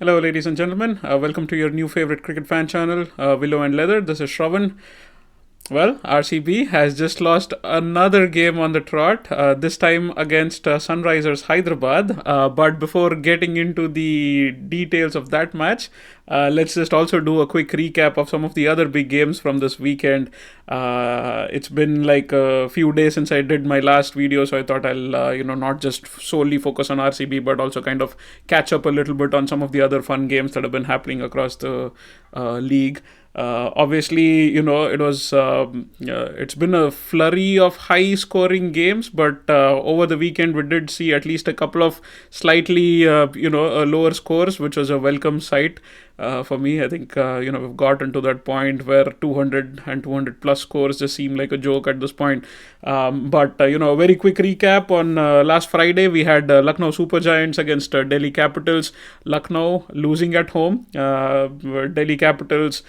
Hello, ladies and gentlemen. Welcome to your new favorite cricket fan channel, Willow and Leather. This is Shravan. Well, RCB has just lost another game on the trot, this time against Sunrisers Hyderabad. But before getting into the details of that match, let's just also do a quick recap of some of the other big games from this weekend. It's been like a few days since I did my last video, so I thought I'll, not just solely focus on RCB, but also kind of catch up a little bit on some of the other fun games that have been happening across the league. Obviously, it's been a flurry of high scoring games, but over the weekend we did see at least a couple of slightly lower scores, which was a welcome sight. For me, I think we've gotten to that point where 200 and 200 plus scores just seem like a joke at this point. But a very quick recap on last Friday, we had Lucknow Super Giants against Delhi Capitals. Lucknow losing at home. Delhi Capitals,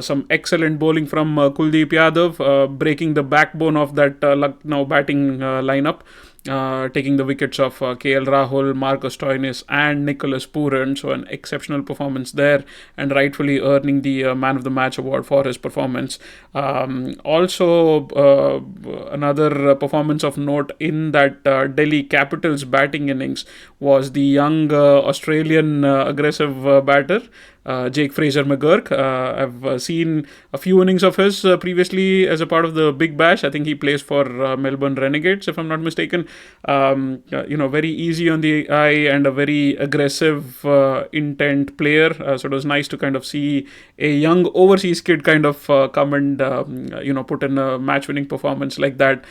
some excellent bowling from Kuldeep Yadav, breaking the backbone of that Lucknow batting lineup. Taking the wickets of KL Rahul, Marcus Stoinis and Nicholas Pooran. So an exceptional performance there, and rightfully earning the Man of the Match award for his performance. Also, another performance of note in that Delhi Capitals batting innings was the young Australian aggressive batter, Jake Fraser McGurk. I've seen a few innings of his previously as a part of the Big Bash. I think he plays for Melbourne Renegades, if I'm not mistaken. Very easy on the eye and a very aggressive intent player. So it was nice to kind of see a young overseas kid kind of come and put in a match-winning performance like that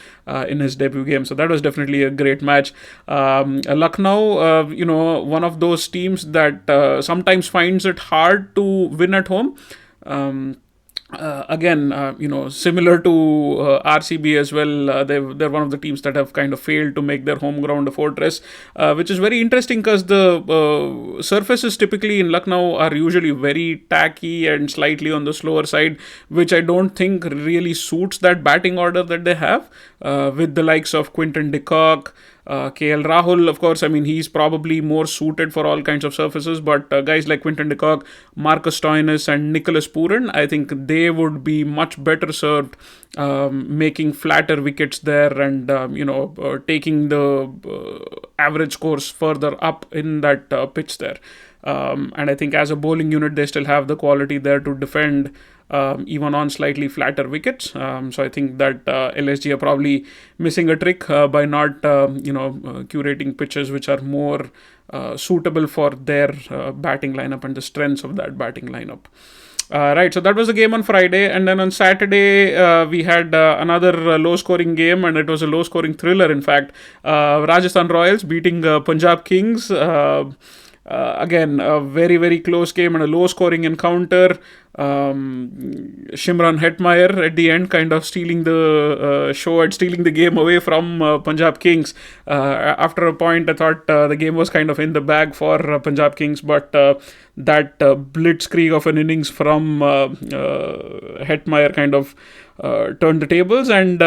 in his debut game. So that was definitely a great match. Lucknow, one of those teams that sometimes finds it hard to win at home. Similar to RCB as well, they're one of the teams that have kind of failed to make their home ground a fortress, which is very interesting because the surfaces typically in Lucknow are usually very tacky and slightly on the slower side, which I don't think really suits that batting order that they have, with the likes of Quinton de Kock, KL Rahul, of course. I mean, he's probably more suited for all kinds of surfaces, but guys like Quinton de Kock, Marcus Stoinis and Nicholas Pooran, I think they would be much better served making flatter wickets there and taking the average scores further up in that pitch there. And I think as a bowling unit, they still have the quality there to defend even on slightly flatter wickets. So I think that LSG are probably missing a trick by not, curating pitches which are more suitable for their batting lineup and the strengths of that batting lineup. Right, so that was the game on Friday, and then on Saturday we had another low-scoring game, and it was a low-scoring thriller, in fact. Rajasthan Royals beating Punjab Kings. Again, a very, very close game and a low-scoring encounter. Shimron Hetmeyer at the end kind of stealing the show and stealing the game away from Punjab Kings. After a point, I thought the game was kind of in the bag for Punjab Kings, but that blitzkrieg of an innings from Hetmeyer kind of turned the tables, and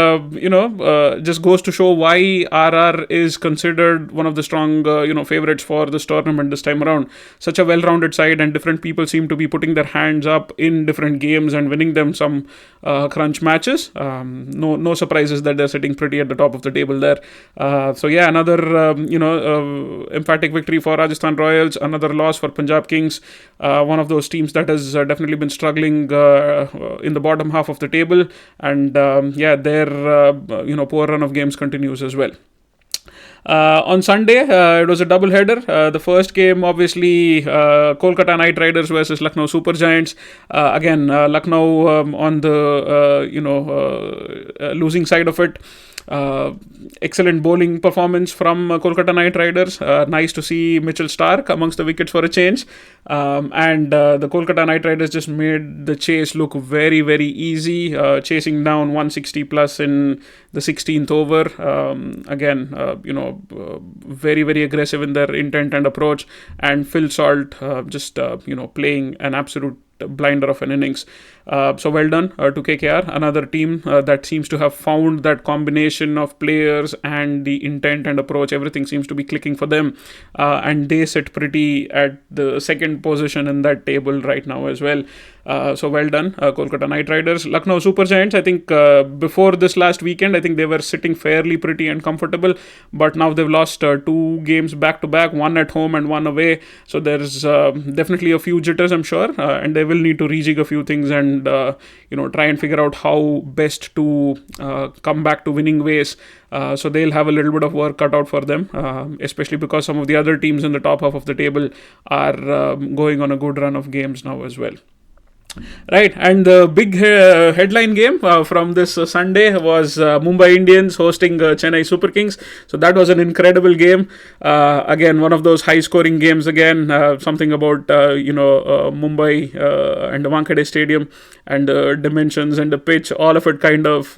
just goes to show why RR is considered one of the strong favorites for this tournament this time around. Such a well-rounded side, and different people seem to be putting their hands up in different games and winning them some crunch matches. No surprises that they're sitting pretty at the top of the table there. Another emphatic victory for Rajasthan Royals, another loss for Punjab Kings, one of those teams that has definitely been struggling in the bottom half of the table. And their poor run of games continues as well. On Sunday, it was a double-header. The first game, obviously, Kolkata Knight Riders versus Lucknow Super Giants. Lucknow on the losing side of it. Excellent bowling performance from Kolkata Knight Riders. Nice to see Mitchell Starc amongst the wickets for a change. And the Kolkata Knight Riders just made the chase look very, very easy, chasing down 160 plus in the 16th over. Very, very aggressive in their intent and approach. And Phil Salt playing an absolute blinder of an innings. So well done to KKR, another team that seems to have found that combination of players and the intent and approach. Everything seems to be clicking for them, and they sit pretty at the second position in that table right now as well. So well done, Kolkata Knight Riders. Lucknow Super Giants, I think before this last weekend, I think they were sitting fairly pretty and comfortable, but now they've lost 2 games back to back, one at home and one away. So there's definitely a few jitters, I'm sure, and they will need to rejig a few things and try and figure out how best to come back to winning ways. So they'll have a little bit of work cut out for them, especially because some of the other teams in the top half of the table are going on a good run of games now as well. Right, and the big headline game from this Sunday was Mumbai Indians hosting Chennai Super Kings. So that was an incredible game. Again, one of those high-scoring games. Again, something about Mumbai and the Wankhede Stadium and the dimensions and the pitch. All of it kind of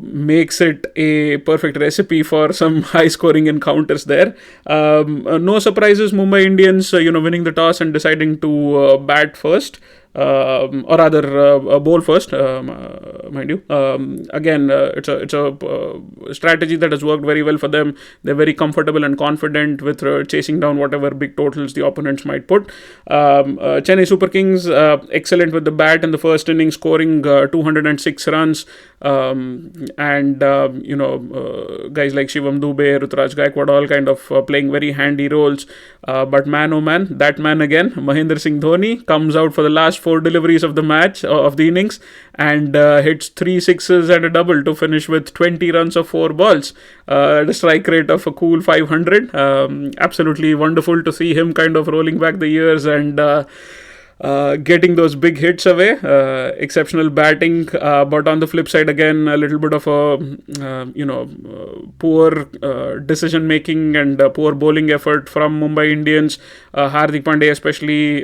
makes it a perfect recipe for some high-scoring encounters there. No surprises, Mumbai Indians, winning the toss and deciding to bat first. Or rather bowl first, mind you. Again, it's a strategy that has worked very well for them. They're very comfortable and confident with chasing down whatever big totals the opponents might put. Chennai Super Kings, excellent with the bat in the first inning, scoring 206 runs. And guys like Shivam Dubey, Ruturaj Gaikwad, all kind of playing very handy roles. But man, oh man, that man again, Mahendra Singh Dhoni, comes out for the last 4 deliveries of the match, of the innings, and hits 3 sixes and a double to finish with 20 runs of 4 balls. The strike rate of a cool 500. Absolutely wonderful to see him kind of rolling back the years and getting those big hits away. Exceptional batting, but on the flip side again, a little bit of a poor decision making and poor bowling effort from Mumbai Indians. Hardik Pandey especially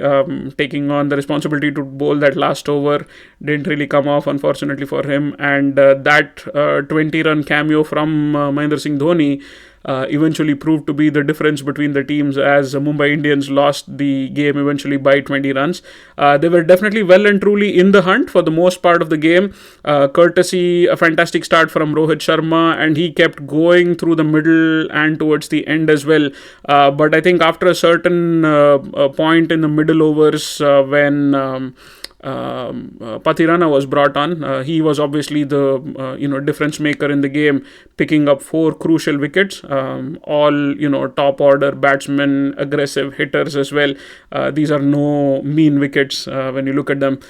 taking on the responsibility to bowl that last over didn't really come off, unfortunately for him, and that 20-run cameo from Mahendra Singh Dhoni eventually proved to be the difference between the teams, as Mumbai Indians lost the game eventually by 20 runs. They were definitely well and truly in the hunt for the most part of the game, courtesy a fantastic start from Rohit Sharma, and he kept going through the middle and towards the end as well. But I think after a certain point in the middle overs, when Pathirana was brought on, he was obviously the difference maker in the game, picking up 4 crucial wickets, all top order batsmen, aggressive hitters as well. These are no mean wickets when you look at them.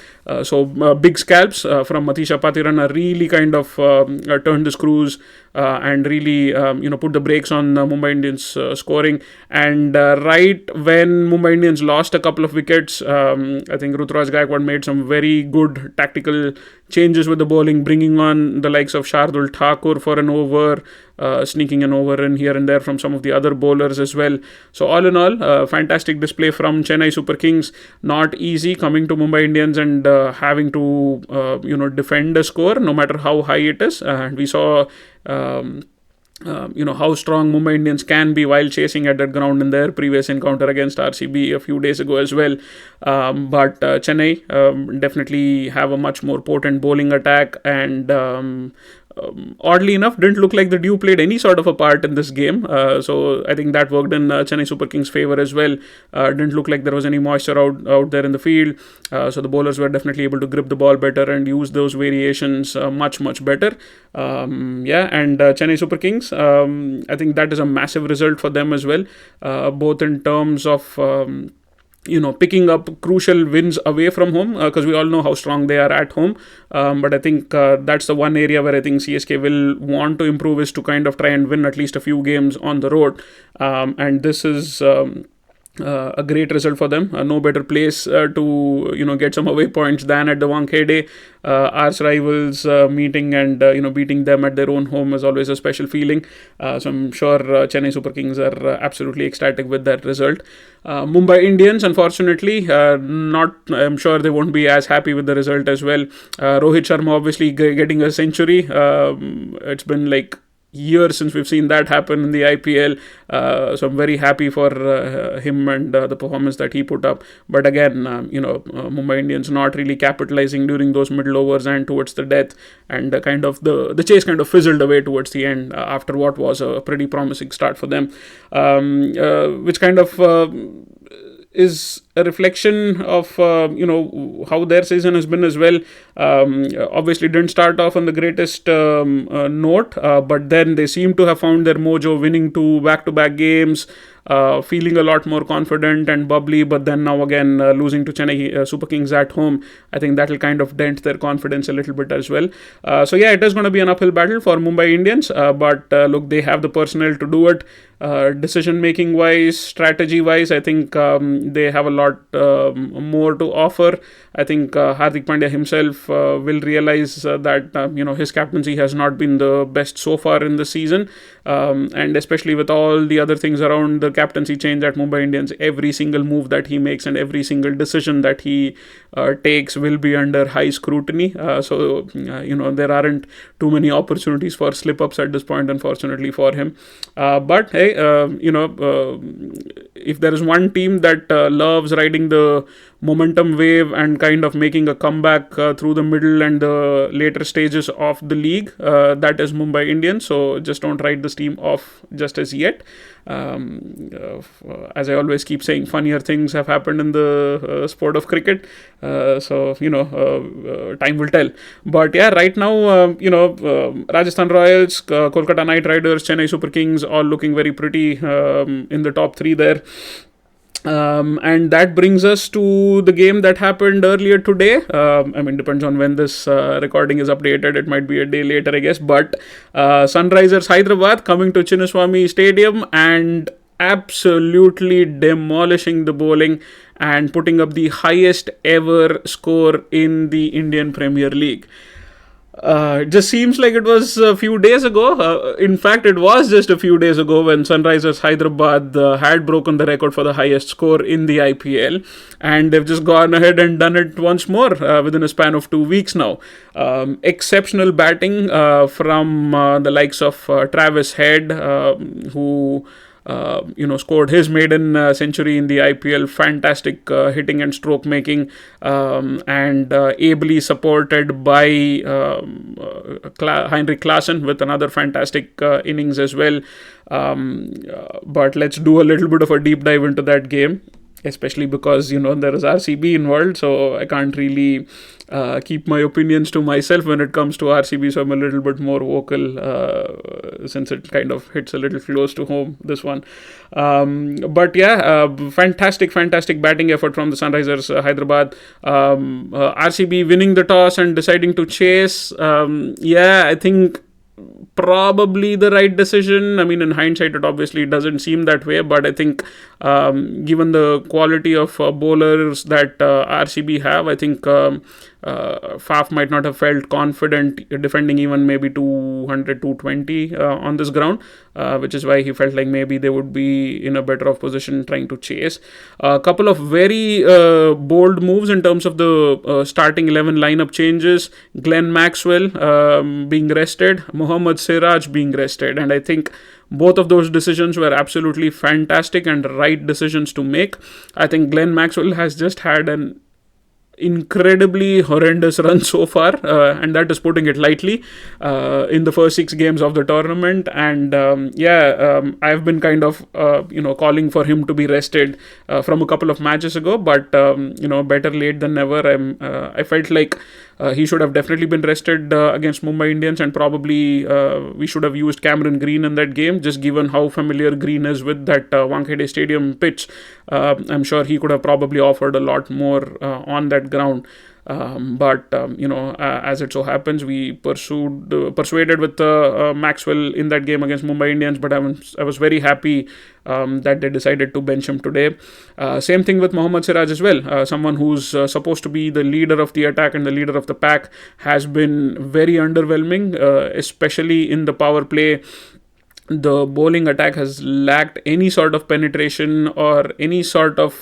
So big scalps from Matisha Pathirana really kind of turned the screws and really put the brakes on Mumbai Indians scoring. And right when Mumbai Indians lost a couple of wickets, I think Ruturaj Gaikwad made some very good tactical changes with the bowling, bringing on the likes of Shardul Thakur for an over, sneaking an over in here and there from some of the other bowlers as well. So all in all, fantastic display from Chennai Super Kings. Not easy coming to Mumbai Indians and having to defend a score no matter how high it is. And we saw how strong Mumbai Indians can be while chasing at that ground in their previous encounter against RCB a few days ago as well. But Chennai definitely have a much more potent bowling attack, and oddly enough, didn't look like the dew played any sort of a part in this game. So I think that worked in Chennai Super Kings' favour as well. Didn't look like there was any moisture out there in the field. So the bowlers were definitely able to grip the ball better and use those variations much better. And Chennai Super Kings, I think that is a massive result for them as well, both in terms of picking up crucial wins away from home, because we all know how strong they are at home. But I think that's the one area where I think CSK will want to improve, is to kind of try and win at least a few games on the road. And this is a great result for them. No better place to get some away points than at the Wankhede. Arch rivals meeting and beating them at their own home is always a special feeling. So I'm sure Chennai Super Kings are absolutely ecstatic with that result. Mumbai Indians, unfortunately, I'm sure they won't be as happy with the result as well. Rohit Sharma obviously getting a century. It's been like years since we've seen that happen in the IPL. So I'm very happy for him and the performance that he put up. But again, Mumbai Indians not really capitalizing during those middle overs and towards the death, and kind of the chase kind of fizzled away towards the end after what was a pretty promising start for them, which kind of is a reflection of how their season has been as well. Obviously didn't start off on the greatest note, but then they seem to have found their mojo, winning 2 back-to-back games, feeling a lot more confident and bubbly, but then now again losing to Chennai Super Kings at home. I think that will kind of dent their confidence a little bit as well. So yeah, it is going to be an uphill battle for Mumbai Indians, but look, they have the personnel to do it. Decision making wise, strategy wise, I think they have a lot more to offer. I think Hardik Pandya himself will realize that his captaincy has not been the best so far in the season, and especially with all the other things around the captaincy change at Mumbai Indians, every single move that he makes and every single decision that he takes will be under high scrutiny. So there aren't too many opportunities for slip-ups at this point, unfortunately for him. But hey, if there is one team that loves riding the momentum wave and kind of making a comeback through the middle and the later stages of the league, that is Mumbai Indians. So just don't write this team off just as yet. As I always keep saying, funnier things have happened in the sport of cricket. So time will tell. But yeah, right now, Rajasthan Royals, Kolkata Knight Riders, Chennai Super Kings, all looking very pretty in the top 3 there. And that brings us to the game that happened earlier today. Depends on when this recording is updated. It might be a day later, I guess. But Sunrisers Hyderabad coming to Chinnaswamy Stadium and absolutely demolishing the bowling and putting up the highest ever score in the Indian Premier League. It just seems like it was a few days ago. In fact, it was just a few days ago when Sunrisers Hyderabad had broken the record for the highest score in the IPL, and they've just gone ahead and done it once more within a span of 2 weeks now. Exceptional batting from the likes of Travis Head, who scored his maiden century in the IPL. Fantastic hitting and stroke making, and ably supported by Heinrich Klaasen with another fantastic innings as well. But let's do a little bit of a deep dive into that game, especially because there is RCB involved, so I can't really keep my opinions to myself when it comes to RCB, so I'm a little bit more vocal since it kind of hits a little close to home, this one. But yeah, fantastic batting effort from the Sunrisers Hyderabad. RCB winning the toss and deciding to chase. I think probably the right decision. I mean, in hindsight, it obviously doesn't seem that way, but I think given the quality of bowlers that RCB have, I think Faf might not have felt confident defending even maybe 200, 220 on this ground, which is why he felt like maybe they would be in a better off position trying to chase. A couple of very bold moves in terms of the starting 11 lineup changes. Glenn Maxwell being rested, Mohammad Siraj being rested, and I think both of those decisions were absolutely fantastic and right decisions to make. I think Glenn Maxwell has just had an incredibly horrendous run so far, and that is putting it lightly, in the first 6 games of the tournament. And I've been kind of calling for him to be rested from a couple of matches ago, but better late than never. I felt like he should have definitely been rested against Mumbai Indians, and probably we should have used Cameron Green in that game, just given how familiar Green is with that Wankhede Stadium pitch. I'm sure he could have probably offered a lot more on that ground. But as it so happens, we persuaded with Maxwell in that game against Mumbai Indians, but I was very happy that they decided to bench him today. Same thing with Mohammad Siraj as well. Someone who's supposed to be the leader of the attack and the leader of the pack has been very underwhelming, especially in the power play. The bowling attack has lacked any sort of penetration or any sort of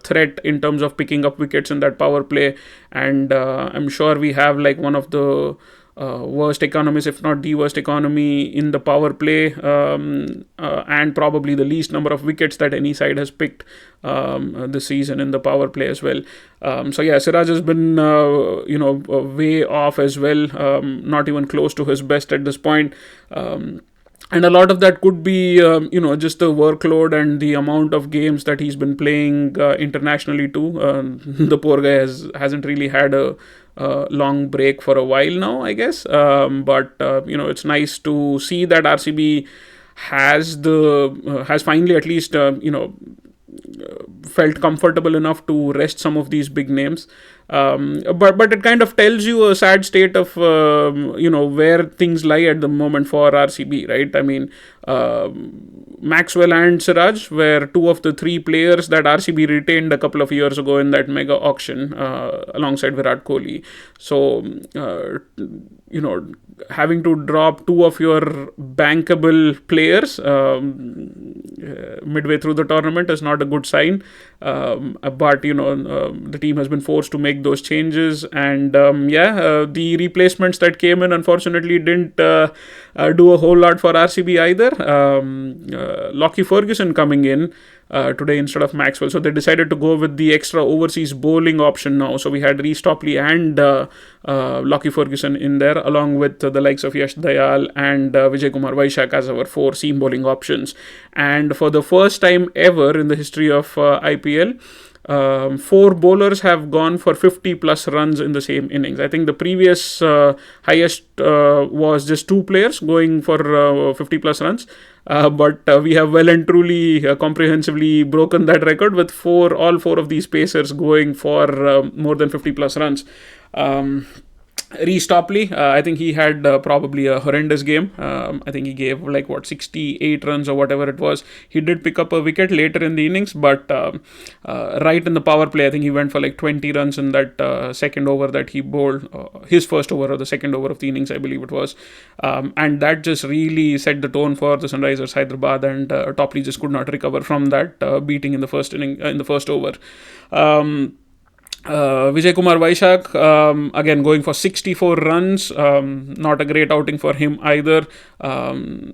threat in terms of picking up wickets in that power play, and I'm sure we have like one of the worst economies, if not the worst economy in the power play, and probably the least number of wickets that any side has picked this season in the power play as well. So yeah, Siraj has been way off as well, not even close to his best at this point. And a lot of that could be, just the workload and the amount of games that he's been playing internationally too. The poor guy hasn't really had a long break for a while now, I guess. But it's nice to see that RCB has finally at least felt comfortable enough to rest some of these big names. But it kind of tells you a sad state of where things lie at the moment for RCB, right? I mean, Maxwell and Siraj were two of the three players that RCB retained a couple of years ago in that mega auction alongside Virat Kohli. So having to drop two of your bankable players midway through the tournament is not a good sign. But the team has been forced to make those changes, and the replacements that came in unfortunately didn't do a whole lot for RCB either. Lockie Ferguson coming in today instead of Maxwell, so they decided to go with the extra overseas bowling option now. So we had Reece Topley and Lockie Ferguson in there, along with the likes of Yash Dayal and Vijay Kumar Vaishak as our four seam bowling options. And for the first time ever in the history of IPL, four bowlers have gone for 50 plus runs in the same innings. I think the previous highest was just two players going for 50 plus runs. But we have well and truly comprehensively broken that record with all four of these pacers going for more than 50 plus runs. Reece Topley, I think he had probably a horrendous game. I think he gave 68 runs or whatever it was. He did pick up a wicket later in the innings, but right in the power play, I think he went for 20 runs in that second over that he bowled, his first over or the second over of the innings, I believe it was. And that just really set the tone for the Sunrisers Hyderabad, and Topley just could not recover from that beating in the first inning, in the first over. Vijay Kumar Vaishak, again going for 64 runs, not a great outing for him either.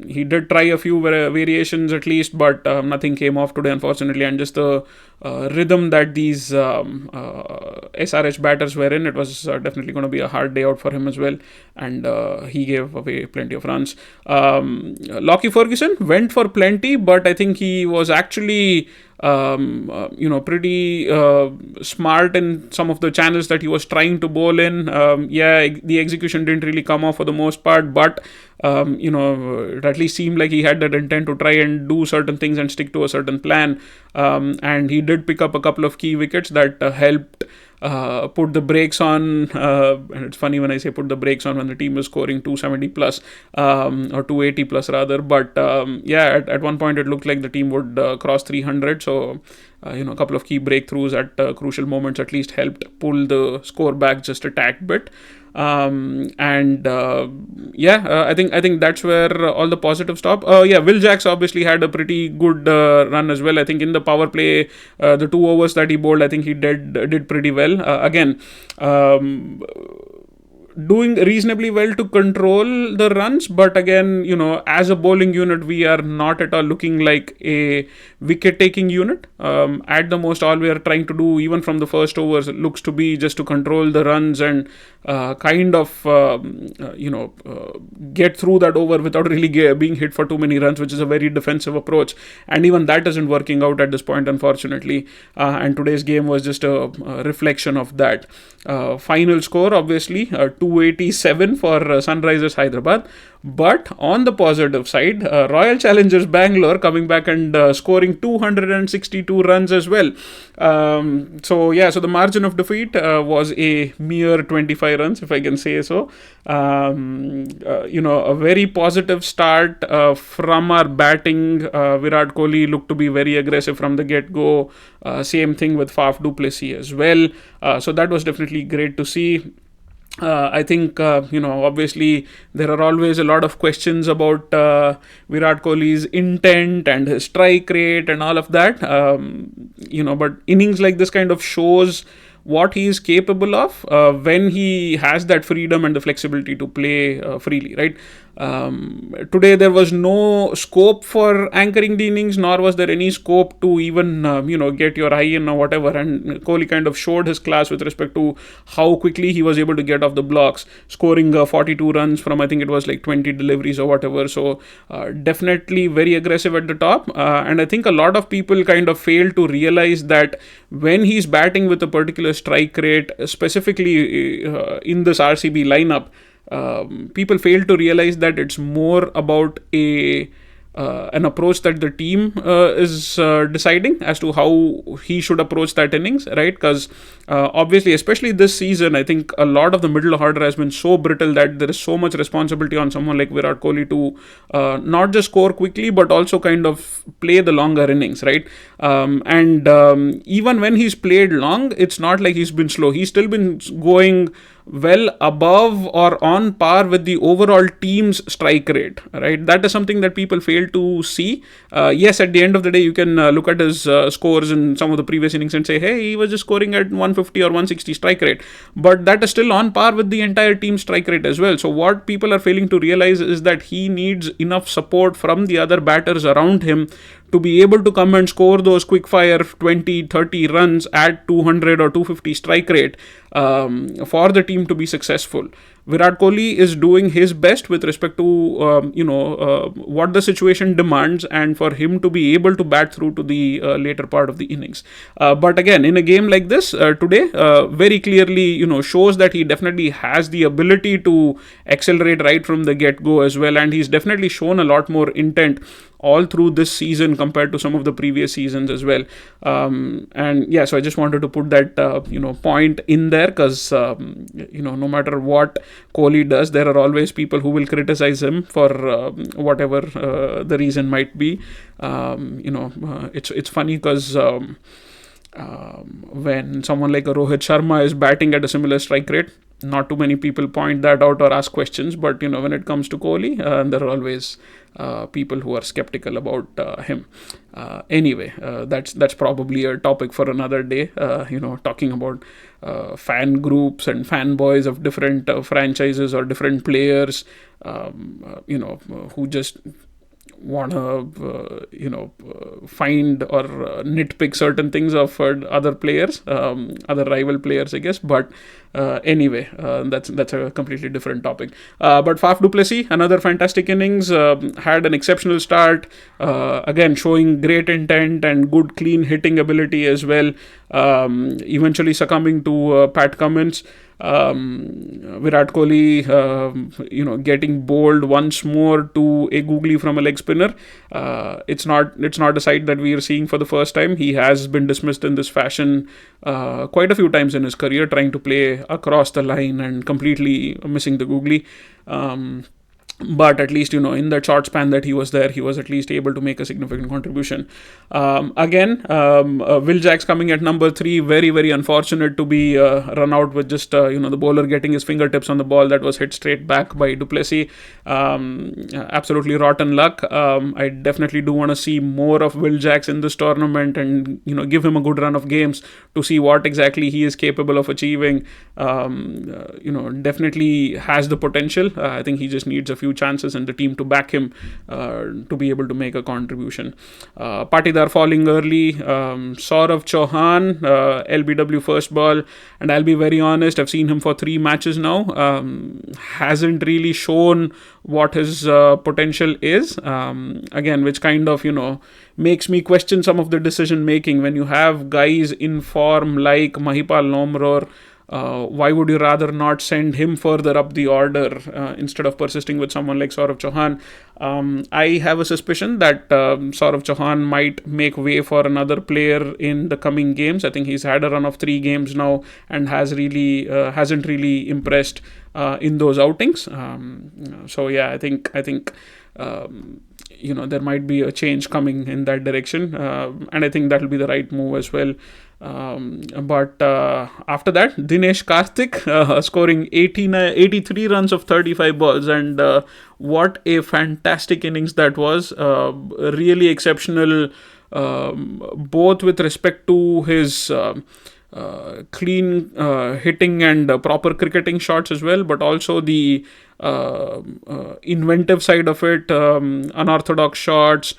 He did try a few variations at least, but nothing came off today, unfortunately. And just the rhythm that these SRH batters were in, it was definitely going to be a hard day out for him as well. And he gave away plenty of runs. Lockie Ferguson went for plenty, but I think he was actually pretty smart in some of the channels that he was trying to bowl in. The execution didn't really come off for the most part, but it at least seemed like he had that intent to try and do certain things and stick to a certain plan. And he did pick up a couple of key wickets that helped put the brakes on, and it's funny when I say put the brakes on when the team is scoring 270 plus or 280 plus rather, but at one point it looked like the team would cross 300, so a couple of key breakthroughs at crucial moments at least helped pull the score back just a tad bit. I think that's where all the positives stop. Will Jacks obviously had a pretty good run as well. I think in the power play, the 2 overs that he bowled, I think he did pretty well. Doing reasonably well to control the runs, but again, as a bowling unit, we are not at all looking like a wicket-taking unit. At the most, all we are trying to do, even from the first overs, looks to be just to control the runs and get through that over without really being hit for too many runs, which is a very defensive approach. And even that isn't working out at this point, unfortunately. And today's game was just a reflection of that. Final score, obviously, 287 for Sunrisers Hyderabad. But on the positive side, Royal Challengers Bangalore coming back and scoring 262 runs as well. So the margin of defeat was a mere 25 runs, if I can say so. A very positive start from our batting. Virat Kohli looked to be very aggressive from the get-go. Same thing with Faf du Plessis as well. So that was definitely great to see. I think, obviously there are always a lot of questions about Virat Kohli's intent and his strike rate and all of that. But innings like this kind of shows what he is capable of when he has that freedom and the flexibility to play freely, right? Today there was no scope for anchoring the innings, nor was there any scope to even get your eye in or whatever. And Kohli kind of showed his class with respect to how quickly he was able to get off the blocks, scoring 42 runs from, I think it was like 20 deliveries or whatever. So definitely very aggressive at the top. And I think a lot of people kind of fail to realize that when he's batting with a particular strike rate, specifically in this RCB lineup, people fail to realize that it's more about an approach that the team is deciding as to how he should approach that innings, right? Because obviously, especially this season, I think a lot of the middle order has been so brittle that there is so much responsibility on someone like Virat Kohli to not just score quickly, but also kind of play the longer innings, right? And even when he's played long, it's not like he's been slow. He's still been going well above or on par with the overall team's strike rate, right? That is something that people fail to see. Yes, at the end of the day, you can look at his scores in some of the previous innings and say, hey, he was just scoring at 150 or 160 strike rate, but that is still on par with the entire team's strike rate as well. So what people are failing to realize is that he needs enough support from the other batters around him to be able to come and score those quick fire 20, 30 runs at 200 or 250 strike rate for the team to be successful. Virat Kohli is doing his best with respect to what the situation demands, and for him to be able to bat through to the later part of the innings. But again, in a game like this today, very clearly shows that he definitely has the ability to accelerate right from the get-go as well, and he's definitely shown a lot more intent all through this season compared to some of the previous seasons as well. And yeah, so I just wanted to put that point in there, because no matter what Kohli does, there are always people who will criticize him for whatever the reason might be. It's funny because when someone like a Rohit Sharma is batting at a similar strike rate, not too many people point that out or ask questions, but when it comes to Kohli, there are always people who are skeptical about him. Anyway, that's probably a topic for another day. Talking about fan groups and fanboys of different franchises or different players, who just want to find or nitpick certain things of other players, other rival players, I guess. But anyway, that's a completely different topic. But Faf du Plessis, another fantastic innings, had an exceptional start, again showing great intent and good clean hitting ability as well, eventually succumbing to Pat Cummins. Virat Kohli, getting bowled once more to a googly from a leg spinner. It's not a sight that we are seeing for the first time. He has been dismissed in this fashion quite a few times in his career, trying to play across the line and completely missing the googly. But at least, in that short span that he was there, he was at least able to make a significant contribution. Again, Will Jacks coming at number 3, very, very unfortunate to be run out with just, the bowler getting his fingertips on the ball that was hit straight back by du Plessis. Absolutely rotten luck. I definitely do want to see more of Will Jacks in this tournament and, give him a good run of games to see what exactly he is capable of achieving. Definitely has the potential. I think he just needs a few chances and the team to back him to be able to make a contribution. Patidar falling early, Saurav Chauhan, LBW first ball, and I'll be very honest, I've seen him for 3 matches now, hasn't really shown what his potential is, again, which kind of makes me question some of the decision making when you have guys in form like Mahipal Nomror. Why would you rather not send him further up the order instead of persisting with someone like Saurav Chauhan? I have a suspicion that Saurav Chauhan might make way for another player in the coming games. I think he's had a run of 3 games now and hasn't really impressed in those outings. So yeah, I think there might be a change coming in that direction, and I think that will be the right move as well. But after that, Dinesh Karthik scoring 83 runs of 35 balls, and what a fantastic innings that was. Really exceptional, both with respect to his clean hitting and proper cricketing shots as well, but also the inventive side of it, unorthodox shots,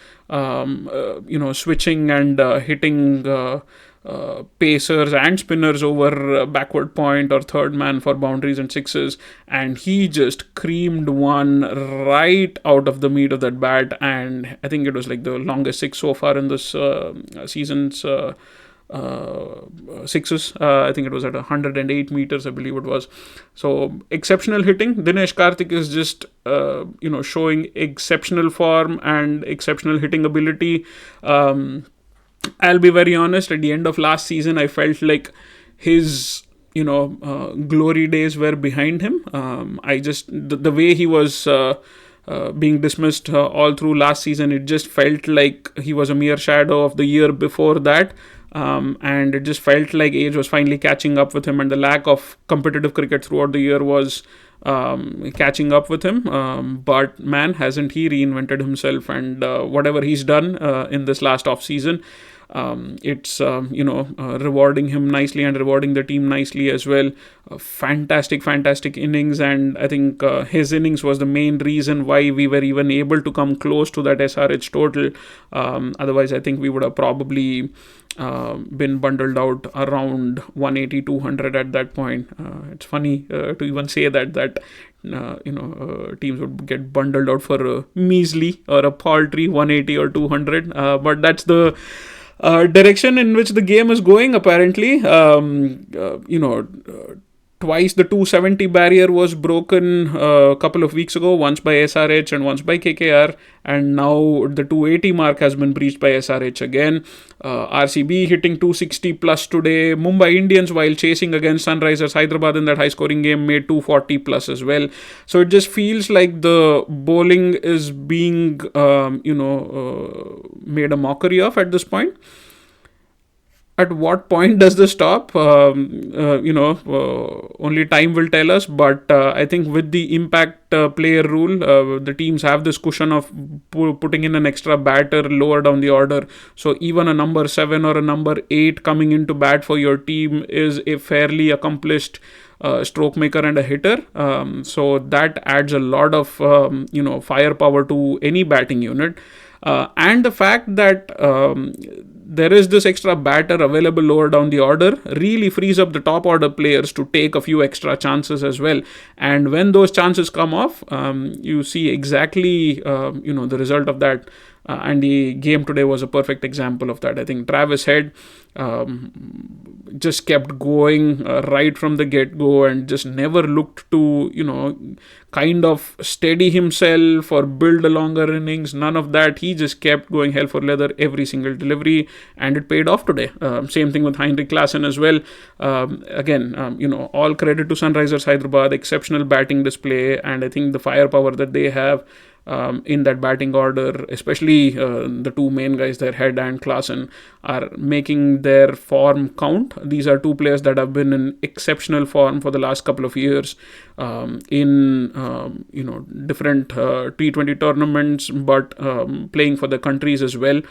switching and hitting pacers and spinners over backward point or third man for boundaries and sixes. And he just creamed one right out of the meat of that bat. And I think it was like the longest six so far in this season's sixes. I think it was at 108 meters, I believe it was. So exceptional hitting. Dinesh Karthik is just showing exceptional form and exceptional hitting ability. I'll be very honest, at the end of last season, I felt like his glory days were behind him. The way he was being dismissed all through last season, it just felt like he was a mere shadow of the year before that. And it just felt like age was finally catching up with him, and the lack of competitive cricket throughout the year was catching up with him. But man, hasn't he reinvented himself, and whatever he's done in this last off season, it's rewarding him nicely and rewarding the team nicely as well. Fantastic innings, and I think his innings was the main reason why we were even able to come close to that SRH total. Otherwise, I think we would have probably been bundled out around 180, 200 at that point. It's funny to even say that teams would get bundled out for a measly or a paltry 180 or 200. But that's the direction in which the game is going, apparently. Twice the 270 barrier was broken a couple of weeks ago, once by SRH and once by KKR, and now the 280 mark has been breached by SRH again. RCB hitting 260 plus today. Mumbai Indians, while chasing against Sunrisers Hyderabad in that high scoring game, made 240 plus as well. So it just feels like the bowling is being made a mockery of at this point. At what point does this stop? Only time will tell us. But I think with the impact player rule, the teams have this cushion of putting in an extra batter lower down the order. So even a number 7 or a number 8 coming into bat for your team is a fairly accomplished stroke maker and a hitter. So that adds a lot of firepower to any batting unit. And the fact that there is this extra batter available lower down the order really frees up the top order players to take a few extra chances as well. And when those chances come off, you see exactly the result of that. And the game today was a perfect example of that. I think Travis Head just kept going right from the get-go and just never looked to kind of steady himself or build a longer innings. None of that. He just kept going hell for leather every single delivery, and it paid off today. Same thing with Heinrich Klaasen as well. Again, all credit to Sunrisers Hyderabad. Exceptional batting display, and I think the firepower that they have in that batting order, especially the two main guys there, Head and Klaasen, are making their form count. These are two players that have been in exceptional form for the last couple of years in different T20 tournaments, but playing for the countries as well.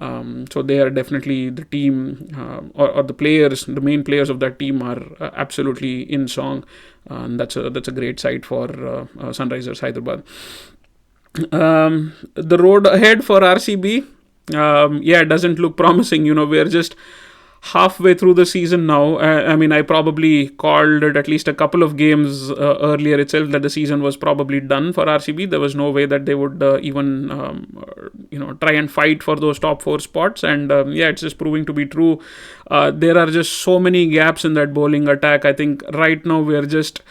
So they are definitely the team or the players, the main players of that team are absolutely in song. And that's a great sight for Sunrisers Hyderabad. The road ahead for RCB, doesn't look promising. We're just halfway through the season now. I probably called it at least a couple of games earlier itself that the season was probably done for RCB. There was no way that they would even try and fight for those top 4 spots, and it's just proving to be true. There are just so many gaps in that bowling attack. I think right now we're just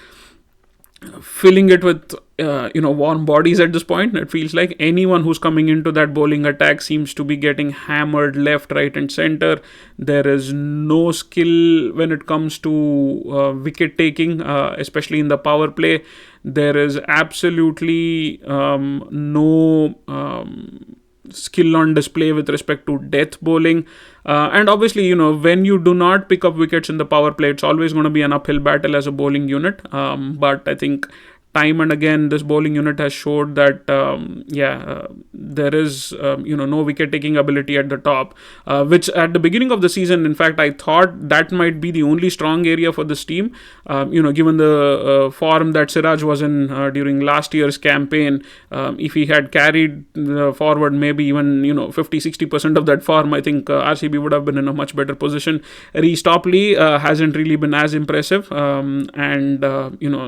filling it with warm bodies at this point. It feels like anyone who's coming into that bowling attack seems to be getting hammered left, right and center. There is no skill when it comes to wicket taking, especially in the power play. There is absolutely no skill on display with respect to death bowling. And obviously, when you do not pick up wickets in the power play, it's always going to be an uphill battle as a bowling unit. But I think time and again, this bowling unit has showed that, there is, no wicket taking ability at the top, which at the beginning of the season, in fact, I thought that might be the only strong area for this team. Given the form that Siraj was in during last year's campaign, if he had carried forward maybe even 50-60% of that form, I think RCB would have been in a much better position. Reece Topley hasn't really been as impressive, and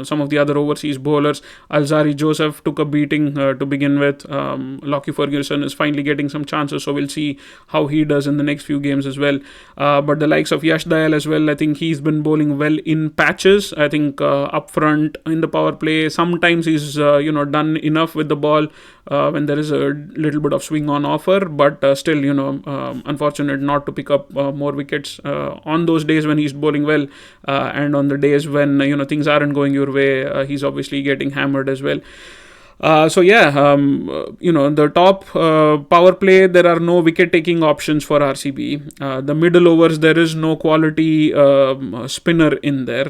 some of the other overseas bowlers. Alzari Joseph took a beating to begin with. Lockie Ferguson is finally getting some chances, so we'll see how he does in the next few games as well. But the likes of Yash Dayal as well, I think he's been bowling well in patches. I think up front in the power play, sometimes he's done enough with the ball when there is a little bit of swing on offer, but still, unfortunate not to pick up more wickets on those days when he's bowling well, and on the days when things aren't going your way, he's obviously getting hammered as well. The top power play, there are no wicket-taking options for RCB. The middle overs, there is no quality spinner in there.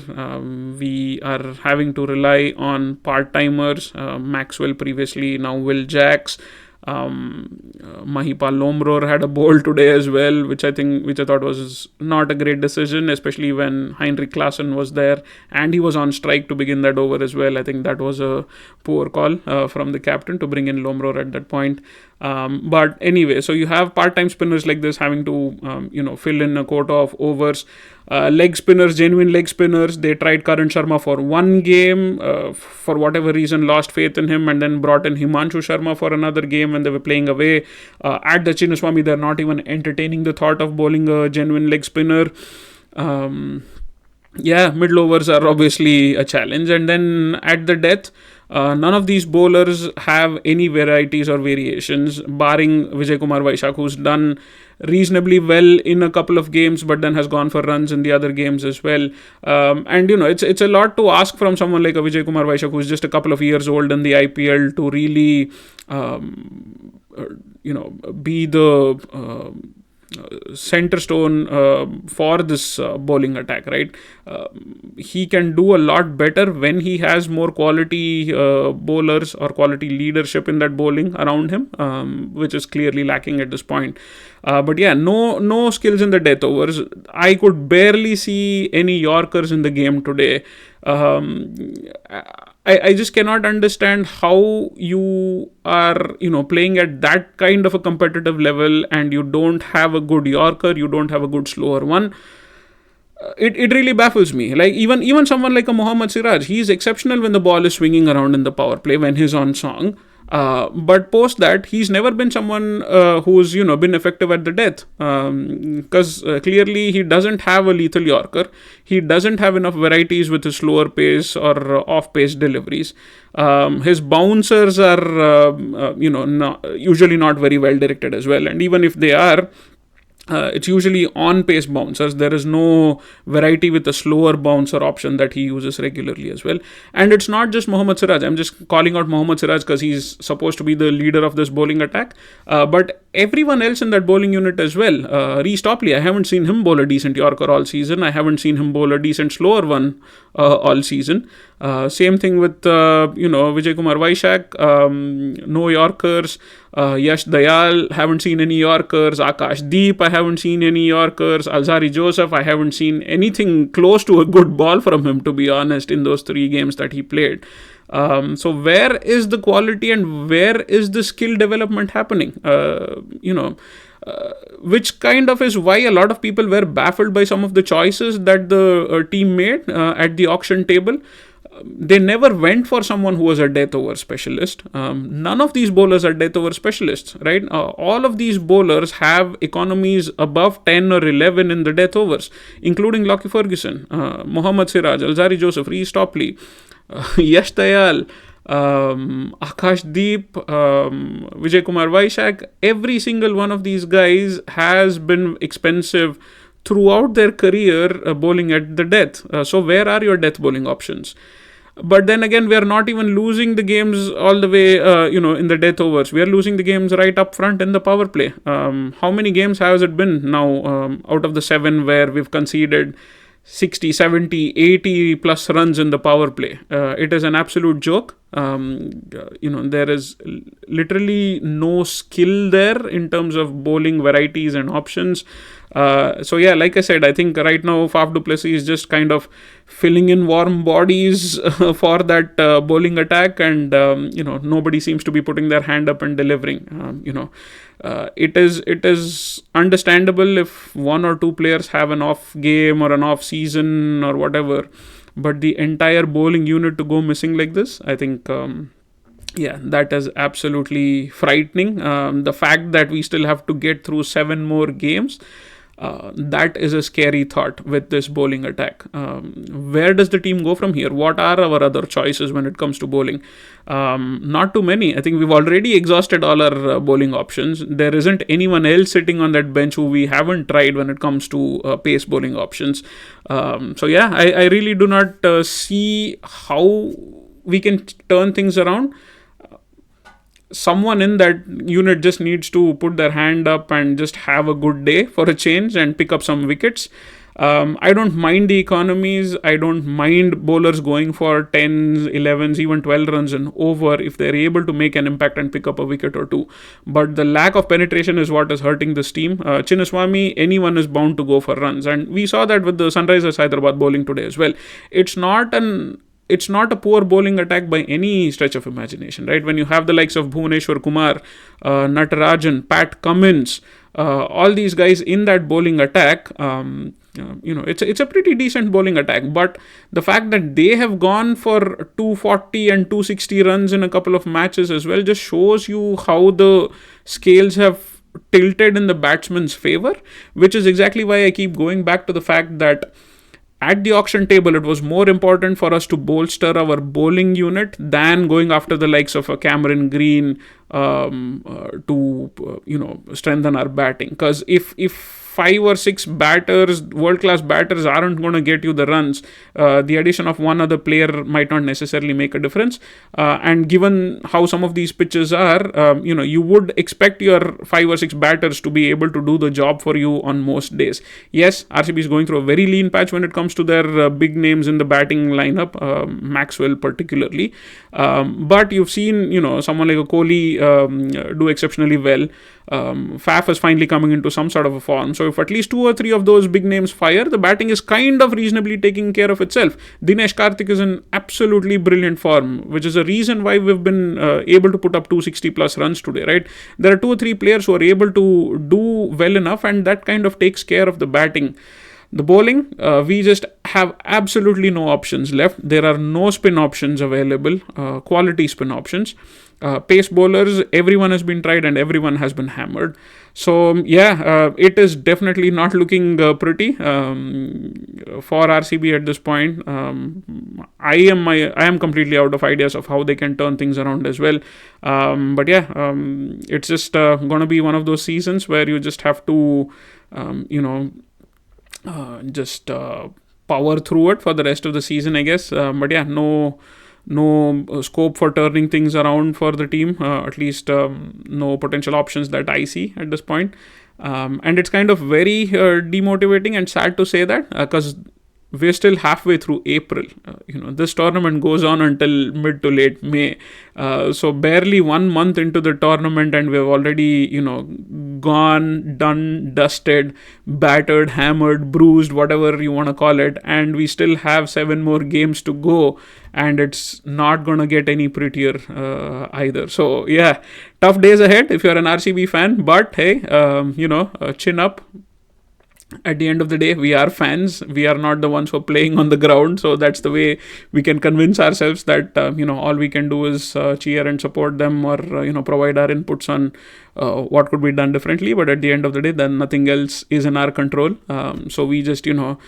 We are having to rely on part-timers. Maxwell previously, now Will Jacks. Mahipal Lomror had a bowl today as well, which I thought was not a great decision, especially when Heinrich Klaassen was there and he was on strike to begin that over as well. I think that was a poor call from the captain to bring in Lomror at that point. But anyway, so you have part-time spinners like this having to fill in a quota of overs. Leg spinners, genuine leg spinners, they tried Karan Sharma for one game, for whatever reason lost faith in him, and then brought in Himanshu Sharma for another game when they were playing away. At the Chinnaswamy, they're not even entertaining the thought of bowling a genuine leg spinner. Middle overs are obviously a challenge. And then at the death, none of these bowlers have any varieties or variations, barring Vijay Kumar Vaishak, who's done reasonably well in a couple of games, but then has gone for runs in the other games as well. It's a lot to ask from someone like a Vijay Kumar Vaishak, who's just a couple of years old in the IPL, to really, be the center stone for this bowling attack, right? He can do a lot better when he has more quality bowlers or quality leadership in that bowling around him, which is clearly lacking at this point. No skills in the death overs. I could barely see any Yorkers in the game today. I just cannot understand how you are, playing at that kind of a competitive level and you don't have a good Yorker, you don't have a good slower one. It really baffles me. Like even someone like a Mohammad Siraj, he's exceptional when the ball is swinging around in the power play when he's on song. But post that, he's never been someone who's been effective at the death, because clearly he doesn't have a lethal Yorker. He doesn't have enough varieties with his slower pace or off-pace deliveries. His bouncers are usually not very well directed as well, and even if they are, it's usually on-pace bouncers. There is no variety with a slower bouncer option that he uses regularly as well. And it's not just Mohammad Siraj. I'm just calling out Mohammad Siraj because he's supposed to be the leader of this bowling attack. But everyone else in that bowling unit as well. Reece Topley, I haven't seen him bowl a decent Yorker all season. I haven't seen him bowl a decent slower one all season. Same thing with Vijay Kumar Vaishak, no Yorkers. Yash Dayal, haven't seen any Yorkers. Akash Deep, I haven't seen any Yorkers. Alzari Joseph, I haven't seen anything close to a good ball from him, to be honest, in those 3 games that he played. So where is the quality and where is the skill development happening? Which kind of is why a lot of people were baffled by some of the choices that the team made at the auction table. They never went for someone who was a death over specialist. None of these bowlers are death over specialists, right? All of these bowlers have economies above 10 or 11 in the death overs, including Lockie Ferguson, Mohammad Siraj, Alzari Joseph, Reece Topley, Yash Dayal, Akash Deep, Vijay Kumar Vaishak. Every single one of these guys has been expensive throughout their career bowling at the death. So where are your death bowling options? But then again, we are not even losing the games all the way, in the death overs. We are losing the games right up front in the power play. How many games has it been now out of the 7 where we've conceded 60, 70, 80 plus runs in the power play. It is an absolute joke. There is literally no skill there in terms of bowling varieties and options. So yeah, like I said, I think right now Faf du Plessis is just kind of filling in warm bodies for that bowling attack, and nobody seems to be putting their hand up and delivering. It is understandable if one or two players have an off game or an off season or whatever, but the entire bowling unit to go missing like this, I think. That is absolutely frightening. The fact that we still have to get through 7 more games, that is a scary thought with this bowling attack. Where does the team go from here? What are our other choices when it comes to bowling? Not too many. I think we've already exhausted all our bowling options. There isn't anyone else sitting on that bench who we haven't tried when it comes to pace bowling options. I really do not see how we can turn things around. Someone in that unit just needs to put their hand up and just have a good day for a change and pick up some wickets. I don't mind the economies. I don't mind bowlers going for 10s, 11s, even 12 runs and over if they're able to make an impact and pick up a wicket or two. But the lack of penetration is what is hurting this team. Chinnaswamy, anyone is bound to go for runs. And we saw that with the Sunrisers Hyderabad bowling today as well. It's not a poor bowling attack by any stretch of imagination, right? When you have the likes of Bhuvneshwar Kumar, Natarajan, Pat Cummins, all these guys in that bowling attack, it's a pretty decent bowling attack. But the fact that they have gone for 240 and 260 runs in a couple of matches as well just shows you how the scales have tilted in the batsman's favor, which is exactly why I keep going back to the fact that at the auction table, it was more important for us to bolster our bowling unit than going after the likes of a Cameron Green to strengthen our batting. Because if 5 or 6 batters, world-class batters, aren't going to get you the runs, the addition of one other player might not necessarily make a difference. And given how some of these pitches are, you would expect your 5 or 6 batters to be able to do the job for you on most days. Yes, RCB is going through a very lean patch when it comes to their big names in the batting lineup, Maxwell particularly. But you've seen, someone like a Kohli do exceptionally well. Faf is finally coming into some sort of a form. So if at least 2 or 3 of those big names fire, the batting is kind of reasonably taking care of itself. Dinesh Karthik is in absolutely brilliant form, which is a reason why we've been able to put up 260 plus runs today, right? There are 2 or 3 players who are able to do well enough, and that kind of takes care of the batting. The bowling, we just have absolutely no options left. There are no spin options available, quality spin options. Pace bowlers, everyone has been tried and everyone has been hammered. So it is definitely not looking pretty for RCB at this point. I am completely out of ideas of how they can turn things around as well. It's just going to be one of those seasons where you just have to power through it for the rest of the season, I guess. No scope for turning things around for the team, at least no potential options that I see at this point. And it's kind of very demotivating and sad to say that, because we're still halfway through April. This tournament goes on until mid to late May. So barely 1 month into the tournament and we've already, gone, done, dusted, battered, hammered, bruised, whatever you want to call it. And we still have 7 more games to go. And it's not going to get any prettier either. So, tough days ahead if you're an RCB fan. But hey, chin up. At the end of the day, we are fans. We are not the ones who are playing on the ground. So that's the way we can convince ourselves that, all we can do is cheer and support them, or, provide our inputs on what could be done differently. But at the end of the day, then nothing else is in our control. So we just, all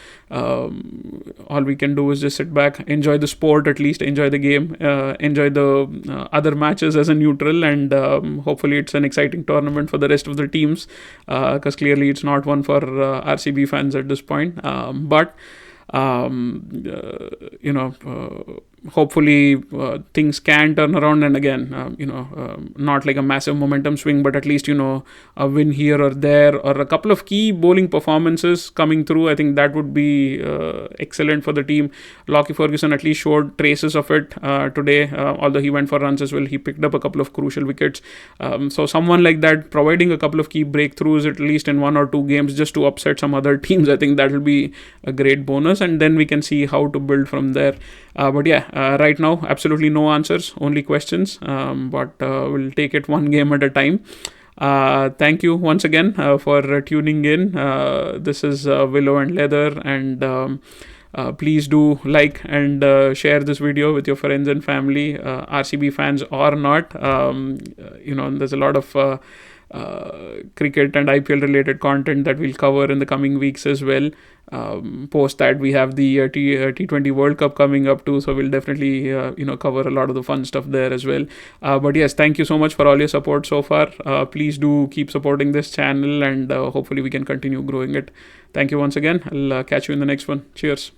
we can do is just sit back, enjoy the sport, at least enjoy the game, enjoy the other matches as a neutral. And hopefully it's an exciting tournament for the rest of the teams, because clearly it's not one for RCB fans at this point. hopefully things can turn around, and again, not like a massive momentum swing, but at least, a win here or there, or a couple of key bowling performances coming through. I think that would be excellent for the team. Lockie Ferguson at least showed traces of it today, although he went for runs as well. He picked up a couple of crucial wickets. So someone like that providing a couple of key breakthroughs, at least in 1 or 2 games, just to upset some other teams, I think that will be a great bonus, and then we can see how to build from there. But yeah, right now, absolutely no answers, only questions. But we'll take it one game at a time. Thank you once again for tuning in. This is Willow and Leather, and please do like and share this video with your friends and family, RCB fans or not. There's a lot of cricket and IPL related content that we'll cover in the coming weeks as well. Post that, we have the T20 World Cup coming up too, so we'll definitely cover a lot of the fun stuff there as well. But yes, thank you so much for all your support so far. Please do keep supporting this channel, and hopefully we can continue growing it. Thank you once again. I'll catch you in the next one. Cheers.